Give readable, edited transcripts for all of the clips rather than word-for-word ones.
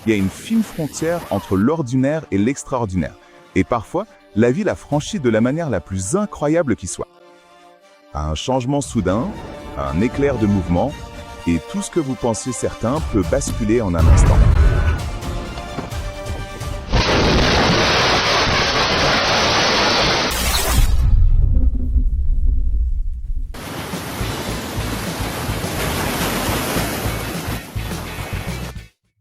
Il y a une fine frontière entre l'ordinaire et l'extraordinaire. Et parfois, la vie la franchit de la manière la plus incroyable qui soit. Un changement soudain, un éclair de mouvement, et tout ce que vous pensiez certain peut basculer en un instant.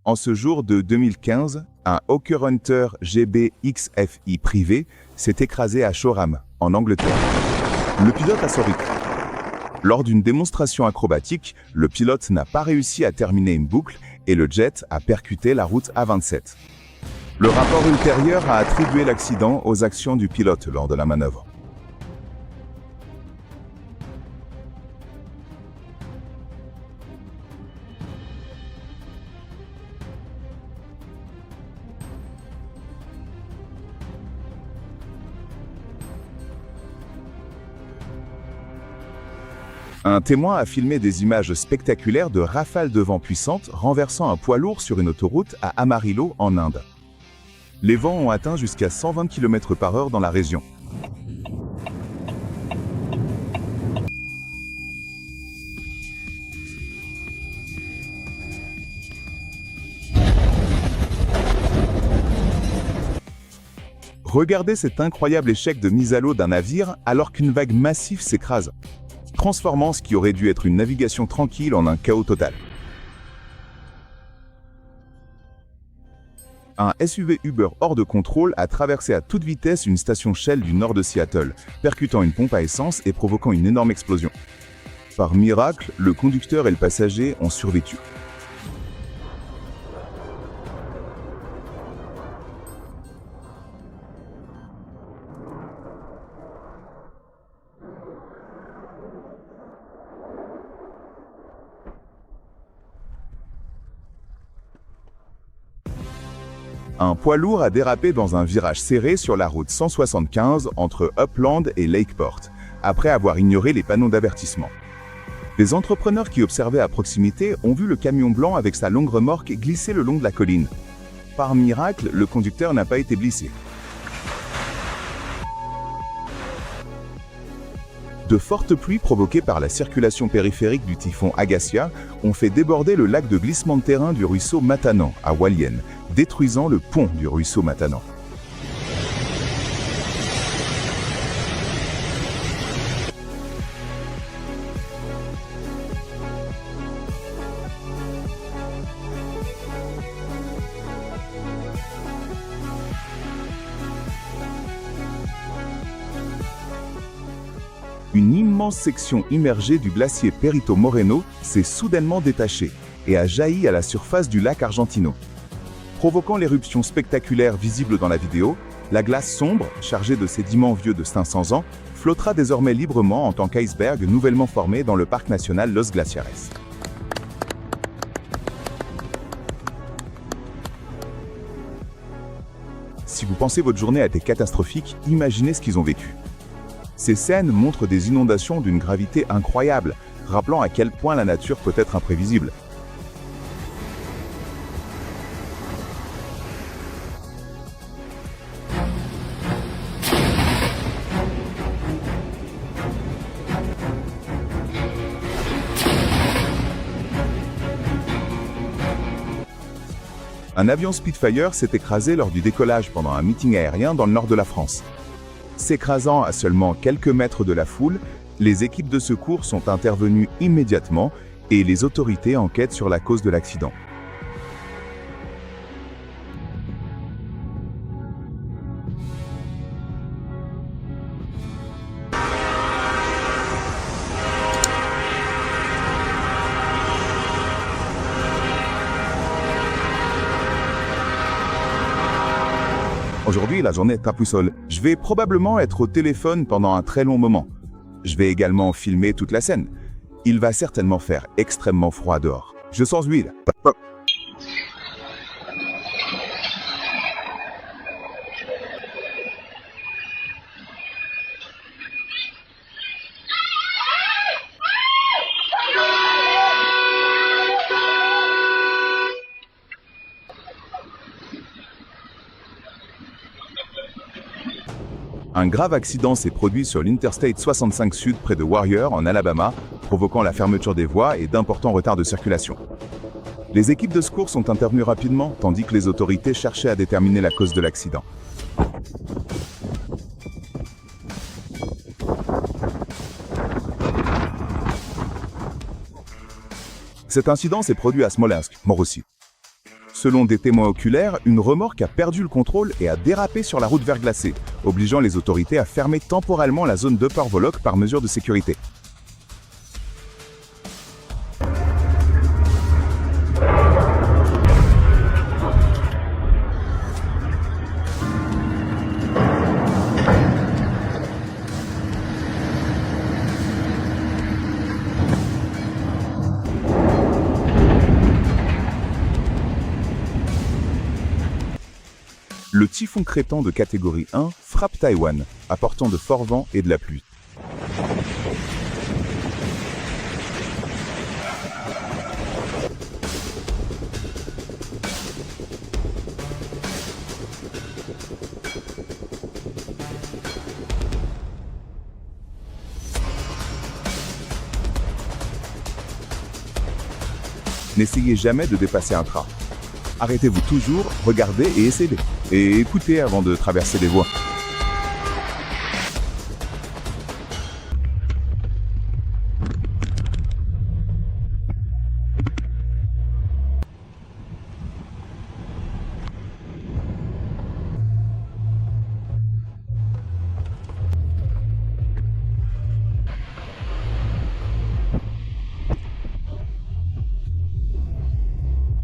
En ce jour de 2015, un Hawker Hunter GB-XFI privé s'est écrasé à Shoreham, en Angleterre. Le pilote a survécu. Lors d'une démonstration acrobatique, le pilote n'a pas réussi à terminer une boucle et le jet a percuté la route A27. Le rapport ultérieur a attribué l'accident aux actions du pilote lors de la manœuvre. Un témoin a filmé des images spectaculaires de rafales de vent puissantes renversant un poids lourd sur une autoroute à Amarillo, en Inde. Les vents ont atteint jusqu'à 120 km/h dans la région. Regardez cet incroyable échec de mise à l'eau d'un navire alors qu'une vague massive s'écrase, transformant ce qui aurait dû être une navigation tranquille en un chaos total. Un SUV Uber hors de contrôle a traversé à toute vitesse une station Shell du nord de Seattle, percutant une pompe à essence et provoquant une énorme explosion. Par miracle, le conducteur et le passager ont survécu. Un poids lourd a dérapé dans un virage serré sur la route 175 entre Upland et Lakeport, après avoir ignoré les panneaux d'avertissement. Les entrepreneurs qui observaient à proximité ont vu le camion blanc avec sa longue remorque glisser le long de la colline. Par miracle, le conducteur n'a pas été blessé. De fortes pluies provoquées par la circulation périphérique du typhon Agacia ont fait déborder le lac de glissement de terrain du ruisseau Matanan, à Walian, détruisant le pont du ruisseau Matanan. Une immense section immergée du glacier Perito Moreno s'est soudainement détachée et a jailli à la surface du lac Argentino. Provoquant l'éruption spectaculaire visible dans la vidéo, la glace sombre, chargée de sédiments vieux de 500 ans, flottera désormais librement en tant qu'iceberg nouvellement formé dans le parc national Los Glaciares. Si vous pensez votre journée a été catastrophique, imaginez ce qu'ils ont vécu. Ces scènes montrent des inondations d'une gravité incroyable, rappelant à quel point la nature peut être imprévisible. Un avion Spitfire s'est écrasé lors du décollage pendant un meeting aérien dans le nord de la France. S'écrasant à seulement quelques mètres de la foule, les équipes de secours sont intervenues immédiatement et les autorités enquêtent sur la cause de l'accident. Aujourd'hui, la journée est un peu seule. Je vais probablement être au téléphone pendant un très long moment. Je vais également filmer toute la scène. Il va certainement faire extrêmement froid dehors. Je sens l'huile. Un grave accident s'est produit sur l'Interstate 65 Sud près de Warrior, en Alabama, provoquant la fermeture des voies et d'importants retards de circulation. Les équipes de secours sont intervenues rapidement, tandis que les autorités cherchaient à déterminer la cause de l'accident. Cet incident s'est produit à Smolensk, mort aussi. Selon des témoins oculaires, une remorque a perdu le contrôle et a dérapé sur la route verglacée, obligeant les autorités à fermer temporairement la zone d'Upper Volok par mesure de sécurité. Le typhon Crétan de catégorie 1 frappe Taïwan, apportant de forts vents et de la pluie. N'essayez jamais de dépasser un train. Arrêtez-vous toujours, regardez et essayez. Et écoutez avant de traverser les voies.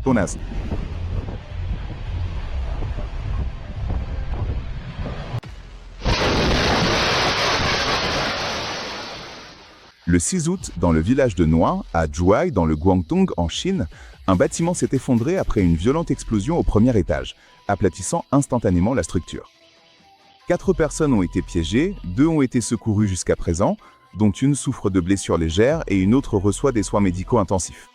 Tonas. Le 6 août, dans le village de Noin, à Zhuhai, dans le Guangdong, en Chine, un bâtiment s'est effondré après une violente explosion au premier étage, aplatissant instantanément la structure. 4 personnes ont été piégées, 2 ont été secourues jusqu'à présent, dont une souffre de blessures légères et une autre reçoit des soins médicaux intensifs.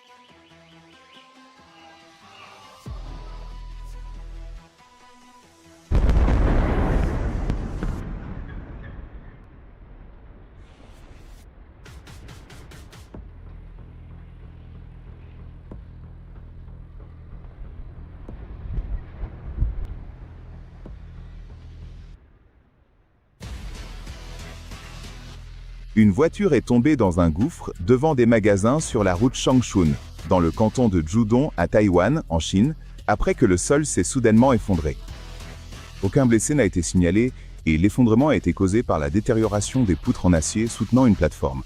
Une voiture est tombée dans un gouffre devant des magasins sur la route Changchun, dans le canton de Jiudong à Taïwan, en Chine, après que le sol s'est soudainement effondré. Aucun blessé n'a été signalé et l'effondrement a été causé par la détérioration des poutres en acier soutenant une plateforme.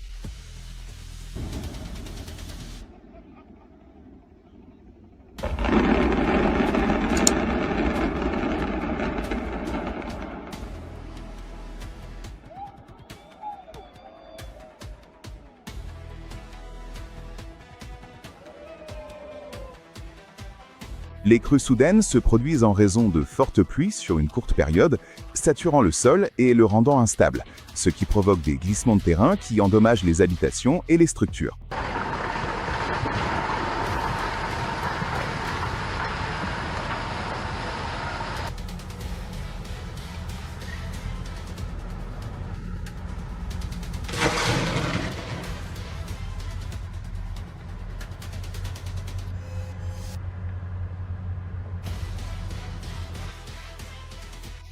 Les crues soudaines se produisent en raison de fortes pluies sur une courte période, saturant le sol et le rendant instable, ce qui provoque des glissements de terrain qui endommagent les habitations et les structures.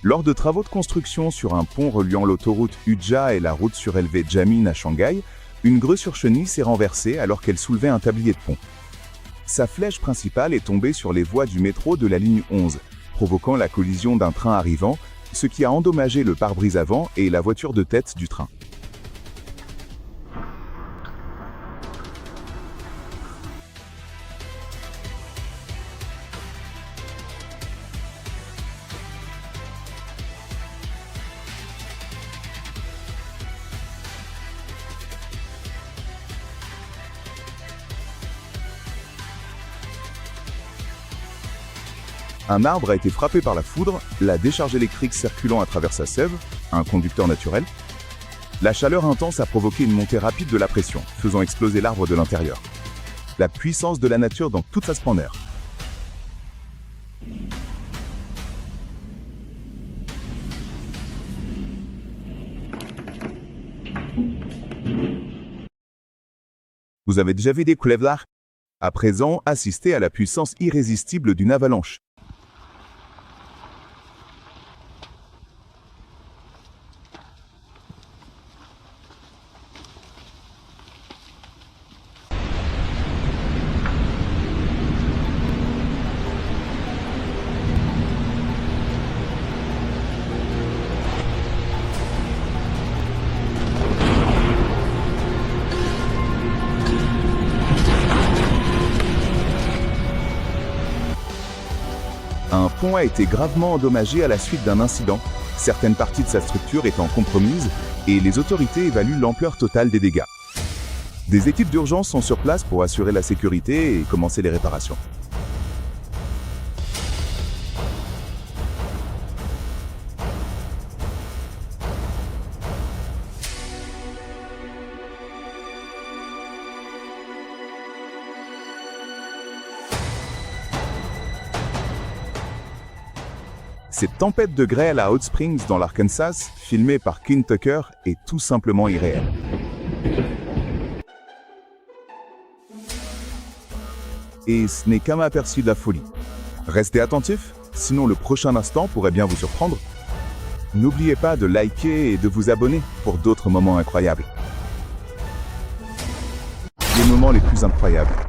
Lors de travaux de construction sur un pont reliant l'autoroute Ujia et la route surélevée Jiamin à Shanghai, une grue sur chenille s'est renversée alors qu'elle soulevait un tablier de pont. Sa flèche principale est tombée sur les voies du métro de la ligne 11, provoquant la collision d'un train arrivant, ce qui a endommagé le pare-brise avant et la voiture de tête du train. Un arbre a été frappé par la foudre, la décharge électrique circulant à travers sa sève, un conducteur naturel. La chaleur intense a provoqué une montée rapide de la pression, faisant exploser l'arbre de l'intérieur. La puissance de la nature dans toute sa splendeur. Vous avez déjà vu des Kevlar? À présent, assistez à la puissance irrésistible d'une avalanche. Un pont a été gravement endommagé à la suite d'un incident, certaines parties de sa structure étant compromises, et les autorités évaluent l'ampleur totale des dégâts. Des équipes d'urgence sont sur place pour assurer la sécurité et commencer les réparations. Cette tempête de grêle à Hot Springs dans l'Arkansas, filmée par Ken Tucker, est tout simplement irréelle. Et ce n'est qu'un aperçu de la folie. Restez attentifs, sinon le prochain instant pourrait bien vous surprendre. N'oubliez pas de liker et de vous abonner pour d'autres moments incroyables. Les moments les plus incroyables.